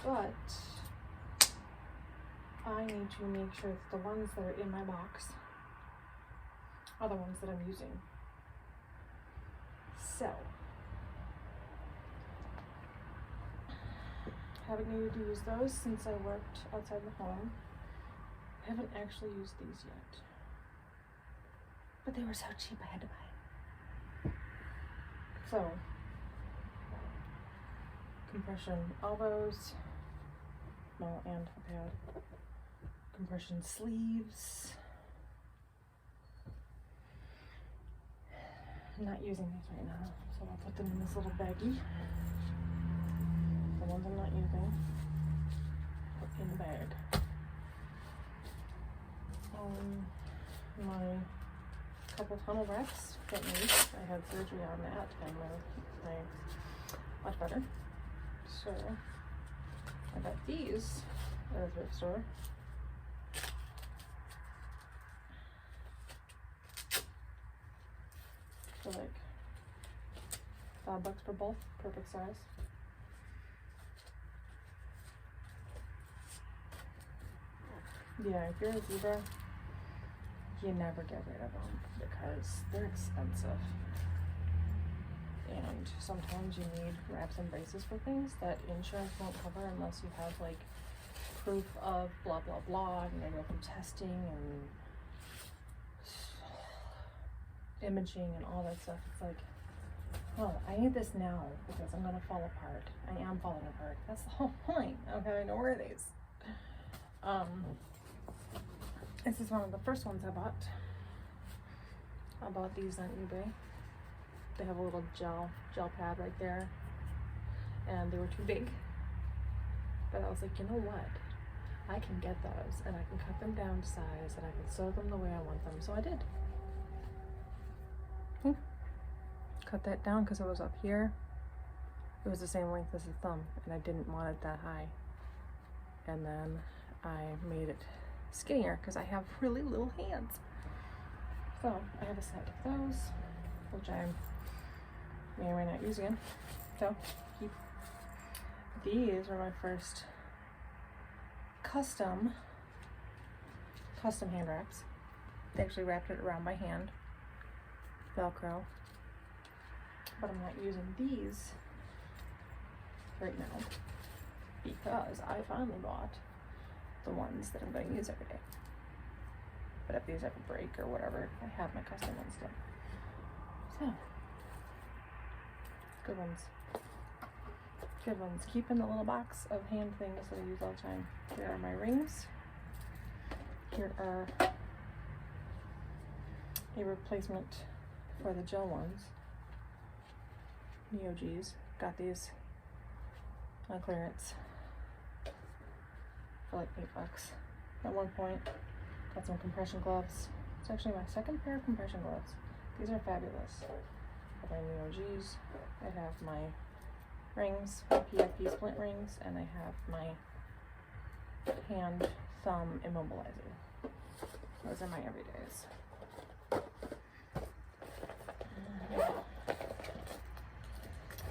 but I need to make sure that the ones that are in my box are the ones that I'm using. So, haven't needed to use those since I worked outside the home. Haven't actually used these yet, but they were so cheap I had to buy. So, compression elbows, well, and I've had compression sleeves. I'm not using these right now, so I'll put them in this little baggie. The ones I'm not using, put in the bag. My carpal tunnel wraps got me. I had surgery on that, and my much better. So I got these at a thrift store. For like $5 for both, perfect size. Yeah, if you're a zebra, you never get rid of them because they're expensive. And sometimes you need wraps and braces for things that insurance won't cover unless you have like proof of blah blah blah, and you go from testing and imaging and all that stuff. It's like, oh, I need this now because I'm gonna fall apart. I am falling apart. That's the whole point of having to wear these. This is one of the first ones I bought. I bought these on eBay. They have a little gel pad right there, and they were too big. But I was like, you know what? I can get those, and I can cut them down to size, and I can sew them the way I want them. So I did. Cut that down because it was up here. It was the same length as the thumb, and I didn't want it that high. And then I made it skinnier because I have really little hands. So I have a set of those, which I may or may not use again. So keep. These were my first custom hand wraps. They actually wrapped it around my hand, Velcro. But I'm not using these right now because I finally bought the ones that I'm going to use every day. But if these ever break or whatever, I have my custom ones still. So, good ones. Good ones. Keep in the little box of hand things that I use all the time. Here are my rings. Here are a replacement for the gel ones. Neo G's. Got these on clearance for like $8 at one point. Got some compression gloves. It's actually my second pair of compression gloves. These are fabulous. I have my Neo G's. I have my rings, my PFP splint rings, and I have my hand thumb immobilizer. Those are my everydays.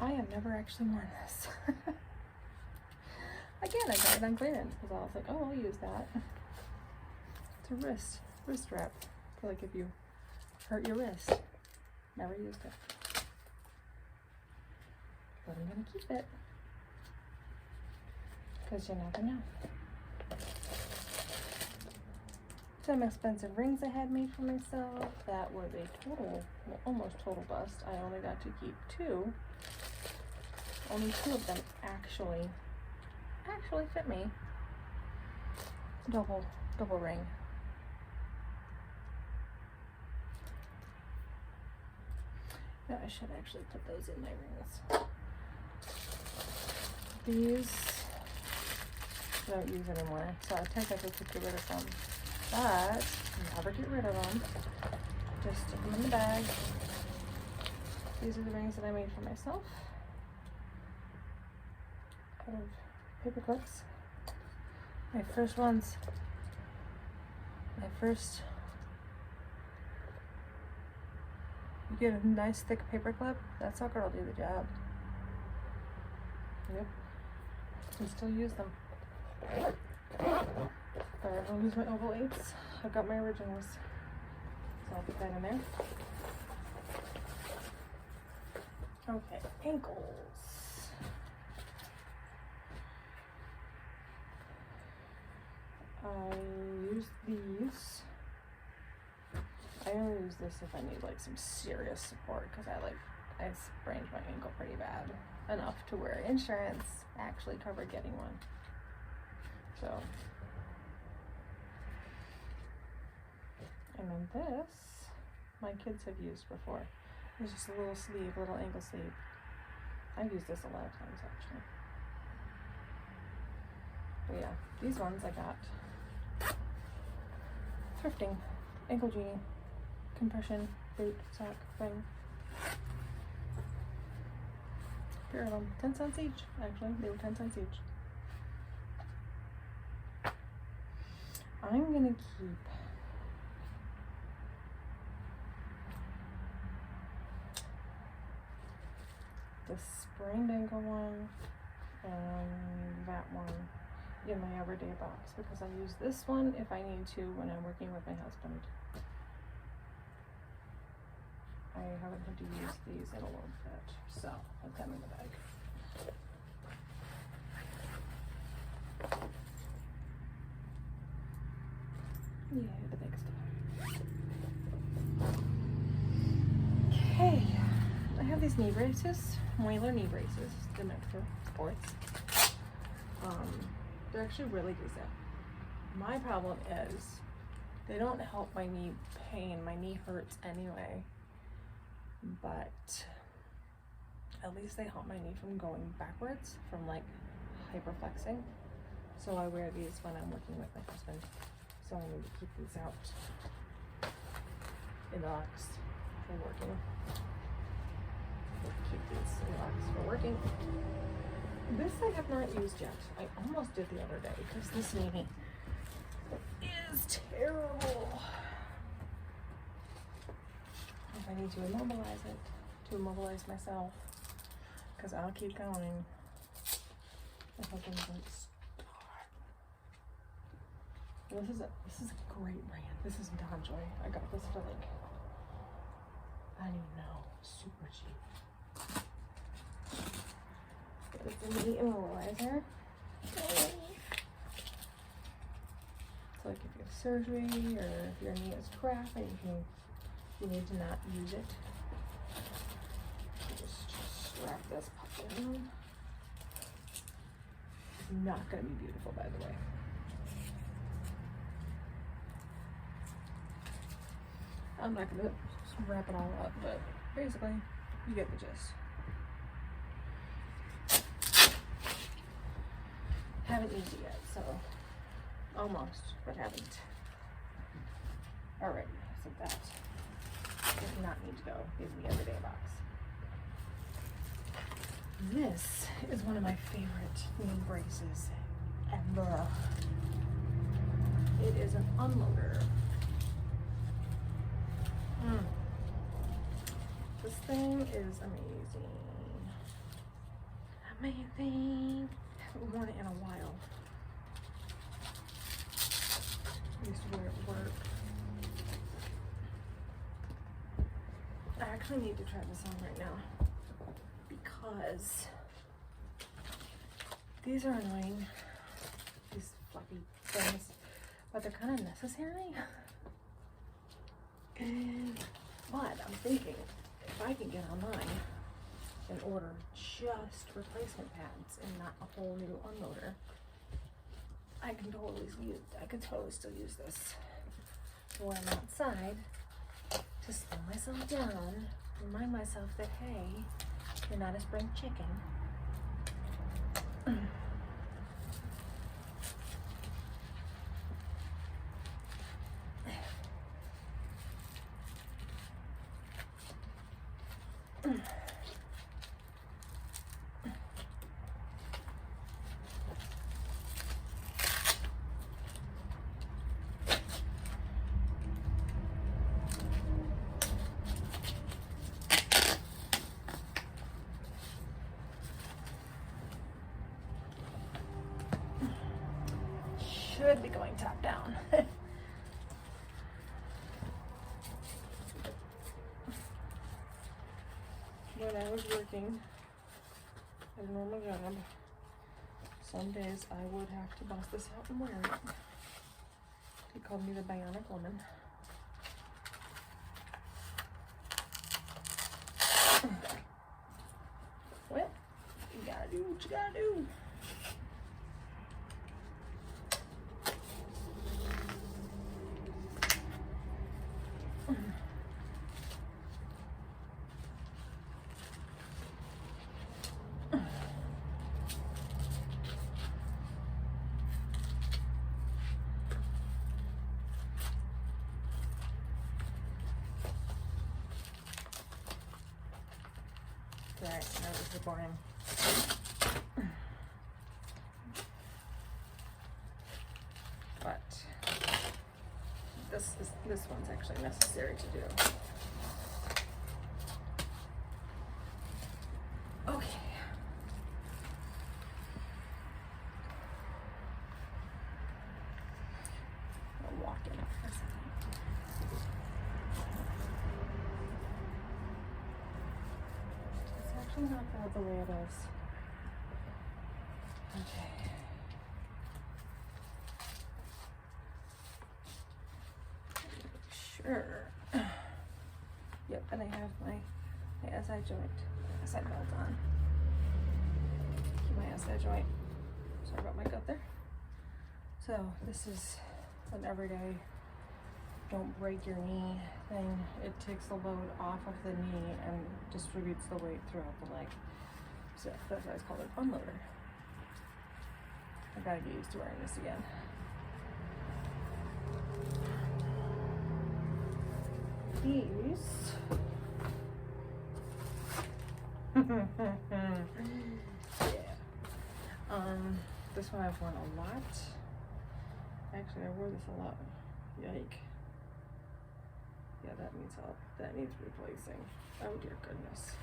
I have never actually worn this. Again, I got it on clearance because I was like, oh, I'll use that. It's a wrist wrap for like if you hurt your wrist. Never used it. But I'm gonna keep it because you never know. Some expensive rings I had made for myself. That was a total, well, almost total bust. I only got to keep two. Only two of them actually fit me. Double ring. Yeah, I should actually put those in my rings. These I don't use anymore, so I technically could get rid of them, but never get rid of them. Just stick them in the bag. These are the rings that I made for myself out of paper clips. My first ones. You get a nice thick paper clip, that sucker will do the job. Yep. can still use them. Alright, I'll use my oval 8s. I've got my originals. So I'll put that in there. Okay, ankles. I use these. I only use this if I need like some serious support because I sprained my ankle pretty bad. Enough to where insurance actually covered getting one. So, and then this, my kids have used before. It's just a little sleeve, little ankle sleeve. I've used this a lot of times actually. But yeah, these ones I got thrifting, ankle genie, compression, boot, sock, thing. Pair of them, 10 cents each, actually. They were 10 cents each. I'm gonna keep the sprained ankle one and that one in my everyday box because I use this one if I need to when I'm working with my husband. I haven't had to use these in a little bit, so I'll put them in the bag. Yeah, the big stuff. Okay, I have these knee braces, Moiler knee braces. They're meant for sports. They're actually really decent. My problem is they don't help my knee pain. My knee hurts anyway. But at least they help my knee from going backwards, from like hyperflexing. So I wear these when I'm working with my husband. So I need to keep these out in the box for working. Keep these in the box for working. This I have not used yet. I almost did the other day because this knee is terrible. If I need to immobilize it, to immobilize myself, because I'll keep going. My husband's like, stop. This is a great brand. This is DonJoy. I got this for like, I don't even know, super cheap. But it's a knee immobilizer. So like if you have surgery or if your knee is crap and you need to not use it. Just strap this puppy in. It's not going to be beautiful, by the way. I'm not going to wrap it all up, but basically, you get the gist. Haven't used it yet, so almost, but haven't. Alright, so that does not need to go in the everyday box. This is one of my favorite knee braces ever. It is an unloader. This thing is amazing. Amazing. I haven't worn it in a while. I used to wear it at work. I actually need to try this on right now because these are annoying, these fluffy things, but they're kind of necessary. But I'm thinking if I can get online and order just replacement pads and not a whole new unloader, I can totally still use this when I'm outside to slow myself down, remind myself that hey, you're not a spring chicken. should be going top down. When I was working at a normal job, some days I would have to bust this out and wear it. He called me the bionic woman. Well, you gotta do what you gotta do. Right, that was the boring. But this one's actually necessary to do. Okay. I'll walk in for a second. Not bad the way it is. Okay. Sure. Yep, and I have my SI joint, SI belt on. Keep my SI joint. Sorry about my gut there. So this is an everyday don't break your knee thing. It takes the load off of the knee and distributes the weight throughout the leg. So that's why it's called an unloader. I gotta get used to wearing this again. These yeah. This one I've worn a lot. Actually, I wore this a lot. Yike. Yeah, that needs help. That needs replacing. Oh dear goodness.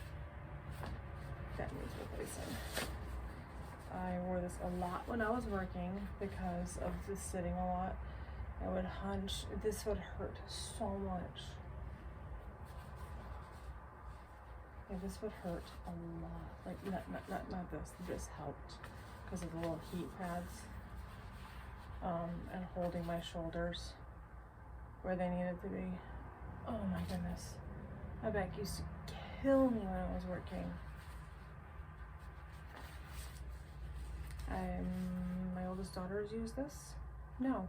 That needs replacing. I wore this a lot when I was working because of the sitting a lot. I would hunch. This would hurt so much. Yeah, this would hurt a lot. Like not this. This helped because of the little heat pads. And holding my shoulders where they needed to be. Oh my goodness. My back used to kill me when I was working. My oldest daughter has used this. No,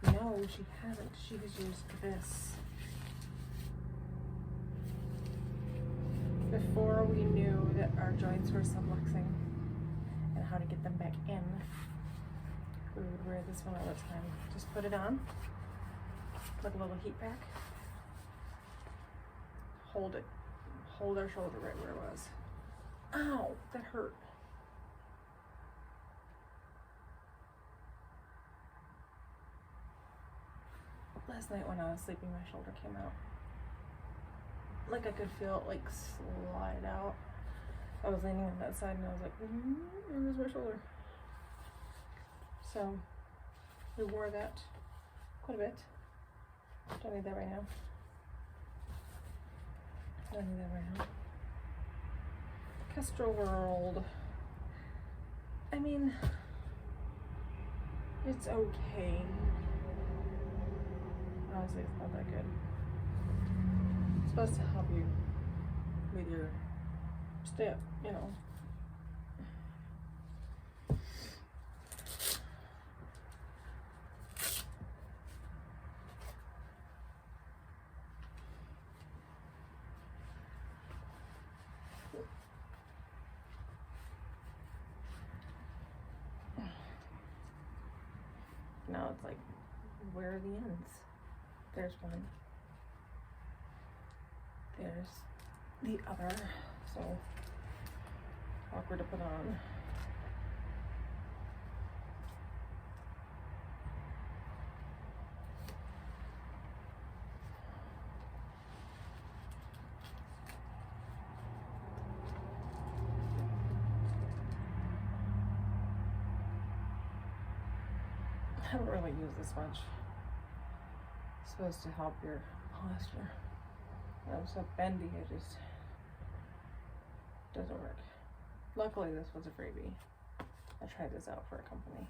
she hasn't. She has used this. Before we knew that our joints were subluxing and how to get them back in, we would wear this one all the time. Just put it on, like a little heat pack. Hold it. Hold our shoulder right where it was. Ow, that hurt. Last night when I was sleeping, my shoulder came out. Like I could feel it like slide out. I was leaning on that side and I was like, where's my shoulder? So we wore that quite a bit. Don't need that right now. Don't need that right now. Kestrel World. I mean, it's okay. Honestly, it's not that good. It's supposed to help you with your step, you know. Now it's like, where are the ends? There's one. There's the other. So awkward to put on. I don't really use this much. It's supposed to help your posture. I'm so bendy, it just doesn't work. Luckily, this was a freebie. I tried this out for a company.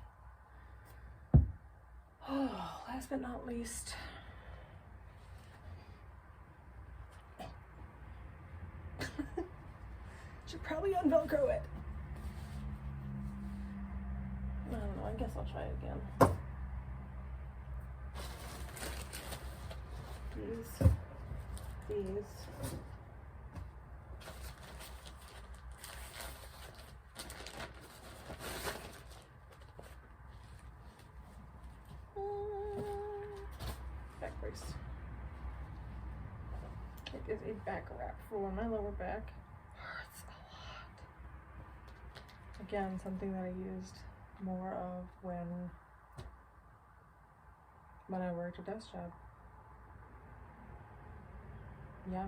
Oh, last but not least, should probably unvelcro it. I don't know, I guess I'll try it again. These. Back brace. It is a back wrap for my lower back. Hurts a lot. Again, something that I used more of when I worked a desk job. Yeah.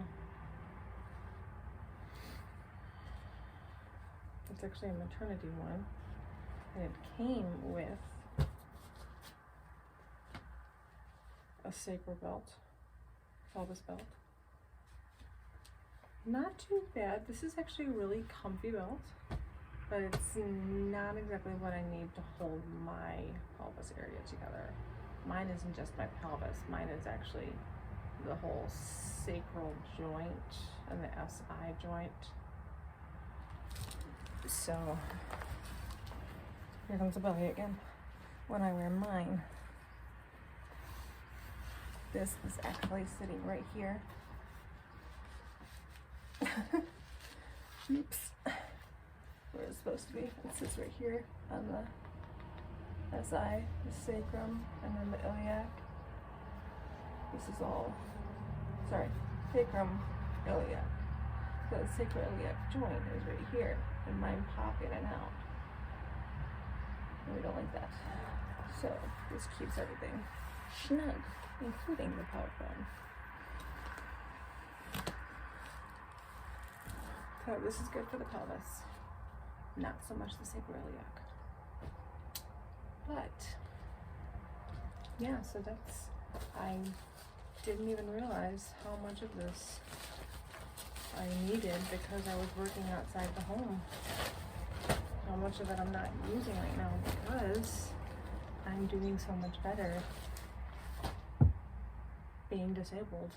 It's actually a maternity one. And it came with a sacral belt, pelvis belt. Not too bad. This is actually a really comfy belt, but it's not exactly what I need to hold my pelvis area together. Mine isn't just my pelvis. Mine is actually the whole sacral joint and the SI joint. So here comes the belly again. When I wear mine, this is actually sitting right here. Oops. Where it's supposed to be. It sits right here on the SI, the sacrum, and then the iliac. This is all, sorry, sacrum, iliac. So the sacroiliac joint is right here, and mine pop in and out. And we don't like that. So this keeps everything snug, including the pelvic bone. So this is good for the pelvis, not so much the sacroiliac. But yeah, so that's, I didn't even realize how much of this I needed because I was working outside the home. How much of it I'm not using right now because I'm doing so much better being disabled.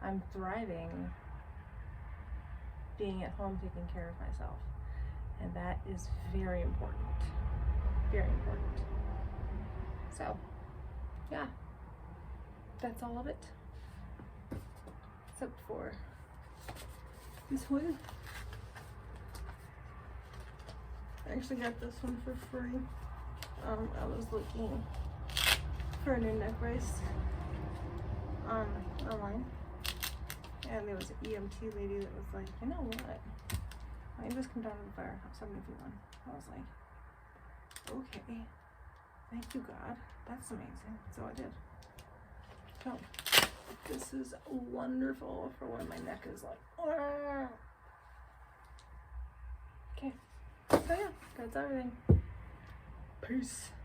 I'm thriving being at home taking care of myself. And that is very important. Very important. So, yeah. That's all of it. Except for this one. I actually got this one for free. I was looking for a new neck brace online. And there was an EMT lady that was like, you know what? Why don't you just come down to the firehouse? I'm if you want. I was like, okay. Thank you, God. That's amazing. So I did. So this is wonderful for when my neck is like, Argh! Okay. So yeah, that's everything. Peace.